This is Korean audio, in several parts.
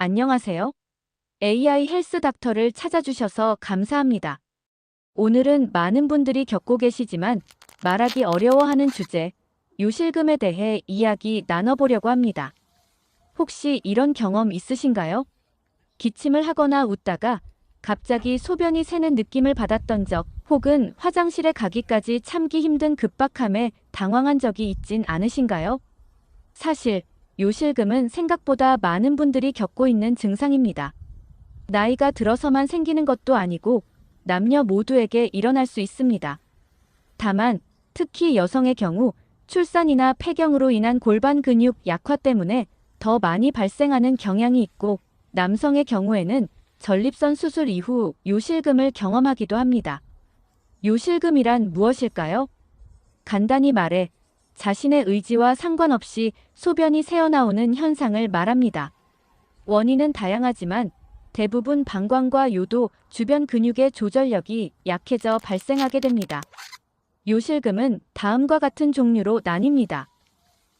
안녕하세요. AI 헬스 닥터를 찾아주셔서 감사합니다. 오늘은 많은 분들이 겪고 계시지만 말하기 어려워하는 주제, 요실금에 대해 이야기 나눠보려고 합니다. 혹시 이런 경험 있으신가요? 기침을 하거나 웃다가 갑자기 소변이 새는 느낌을 받았던 적, 혹은 화장실에 가기까지 참기 힘든 급박함에 당황한 적이 있진 않으신가요? 사실, 요실금은 생각보다 많은 분들이 겪고 있는 증상입니다. 나이가 들어서만 생기는 것도 아니고 남녀 모두에게 일어날 수 있습니다. 다만, 특히 여성의 경우 출산이나 폐경으로 인한 골반 근육 약화 때문에 더 많이 발생하는 경향이 있고, 남성의 경우에는 전립선 수술 이후 요실금을 경험하기도 합니다. 요실금이란 무엇일까요? 간단히 말해 자신의 의지와 상관없이 소변이 새어나오는 현상을 말합니다. 원인은 다양하지만 대부분 방광과 요도, 주변 근육의 조절력이 약해져 발생하게 됩니다. 요실금은 다음과 같은 종류로 나뉩니다.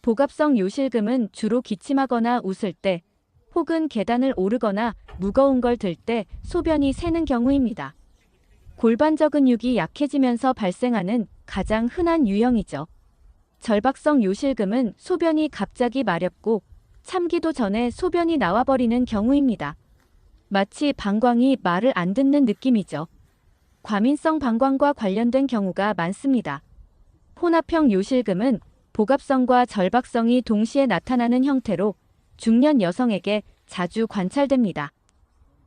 복압성 요실금은 주로 기침하거나 웃을 때, 혹은 계단을 오르거나 무거운 걸 들 때 소변이 새는 경우입니다. 골반저 근육이 약해지면서 발생하는 가장 흔한 유형이죠. 절박성 요실금은 소변이 갑자기 마렵고 참기도 전에 소변이 나와버리는 경우입니다. 마치 방광이 말을 안 듣는 느낌이죠. 과민성 방광과 관련된 경우가 많습니다. 혼합형 요실금은 복압성과 절박성이 동시에 나타나는 형태로 중년 여성에게 자주 관찰됩니다.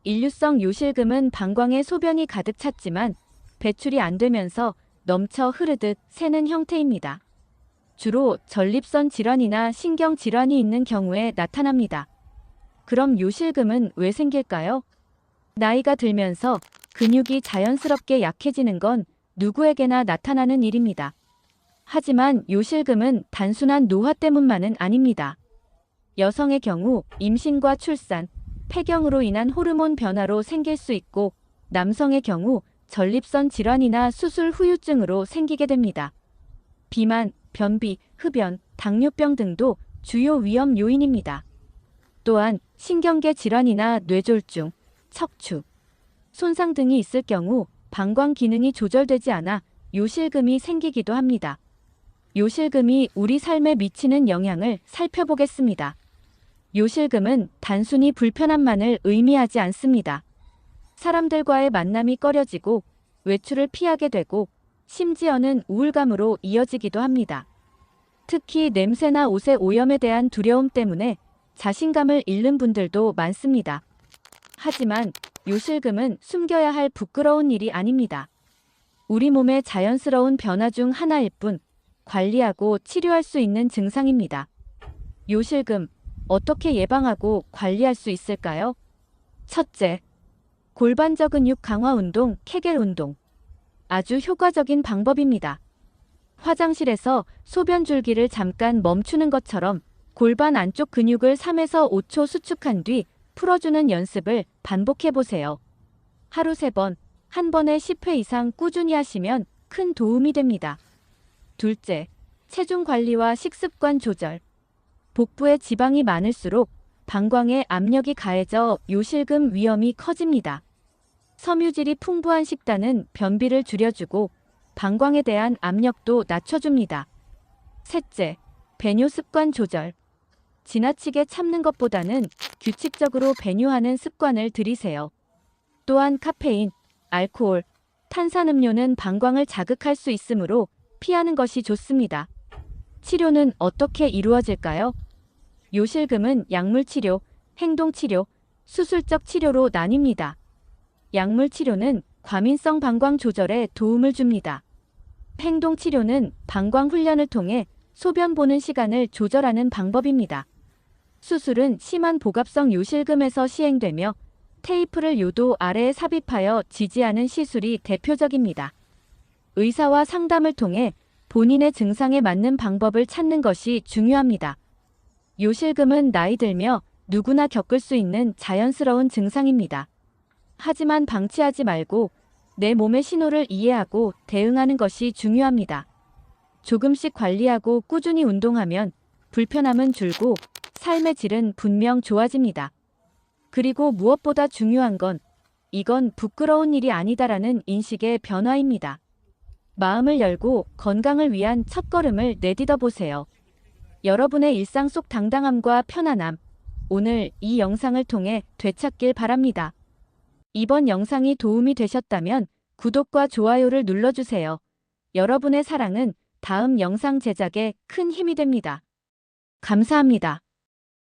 일류성 요실금은 방광에 소변이 가득 찼지만 배출이 안 되면서 넘쳐 흐르듯 새는 형태입니다. 주로 전립선 질환이나 신경 질환이 있는 경우에 나타납니다. 그럼 요실금은 왜 생길까요? 나이가 들면서 근육이 자연스럽게 약해지는 건 누구에게나 나타나는 일입니다. 하지만 요실금은 단순한 노화 때문만은 아닙니다. 여성의 경우 임신과 출산, 폐경으로 인한 호르몬 변화로 생길 수 있고, 남성의 경우 전립선 질환이나 수술 후유증으로 생기게 됩니다. 비만, 변비, 흡연, 당뇨병 등도 주요 위험 요인입니다. 또한 신경계 질환이나 뇌졸중, 척추, 손상 등이 있을 경우 방광 기능이 조절되지 않아 요실금이 생기기도 합니다. 요실금이 우리 삶에 미치는 영향을 살펴보겠습니다. 요실금은 단순히 불편함만을 의미하지 않습니다. 사람들과의 만남이 꺼려지고 외출을 피하게 되고 심지어는 우울감으로 이어지기도 합니다. 특히 냄새나 옷의 오염에 대한 두려움 때문에 자신감을 잃는 분들도 많습니다. 하지만 요실금은 숨겨야 할 부끄러운 일이 아닙니다. 우리 몸의 자연스러운 변화 중 하나일 뿐 관리하고 치료할 수 있는 증상입니다. 요실금, 어떻게 예방하고 관리할 수 있을까요? 첫째, 골반저 근육 강화 운동, 케겔 운동. 아주 효과적인 방법입니다. 화장실에서 소변 줄기를 잠깐 멈추는 것처럼 골반 안쪽 근육을 3에서 5초 수축한 뒤 풀어주는 연습을 반복해보세요. 하루 3번, 한 번에 10회 이상 꾸준히 하시면 큰 도움이 됩니다. 둘째, 체중 관리와 식습관 조절. 복부에 지방이 많을수록 방광에 압력이 가해져 요실금 위험이 커집니다. 섬유질이 풍부한 식단은 변비를 줄여주고 방광에 대한 압력도 낮춰줍니다. 셋째, 배뇨 습관 조절. 지나치게 참는 것보다는 규칙적으로 배뇨하는 습관을 들이세요. 또한 카페인, 알코올, 탄산음료는 방광을 자극할 수 있으므로 피하는 것이 좋습니다. 치료는 어떻게 이루어질까요? 요실금은 약물치료, 행동치료, 수술적 치료로 나뉩니다. 약물치료는 과민성 방광 조절에 도움을 줍니다. 행동치료는 방광 훈련을 통해 소변 보는 시간을 조절하는 방법입니다. 수술은 심한 복압성 요실금에서 시행되며 테이프를 요도 아래에 삽입하여 지지하는 시술이 대표적입니다. 의사와 상담을 통해 본인의 증상에 맞는 방법을 찾는 것이 중요합니다. 요실금은 나이 들며 누구나 겪을 수 있는 자연스러운 증상입니다. 하지만 방치하지 말고 내 몸의 신호를 이해하고 대응하는 것이 중요합니다. 조금씩 관리하고 꾸준히 운동하면 불편함은 줄고 삶의 질은 분명 좋아집니다. 그리고 무엇보다 중요한 건 이건 부끄러운 일이 아니다라는 인식의 변화입니다. 마음을 열고 건강을 위한 첫걸음을 내딛어 보세요. 여러분의 일상 속 당당함과 편안함, 오늘 이 영상을 통해 되찾길 바랍니다. 이번 영상이 도움이 되셨다면 구독과 좋아요를 눌러주세요. 여러분의 사랑은 다음 영상 제작에 큰 힘이 됩니다. 감사합니다.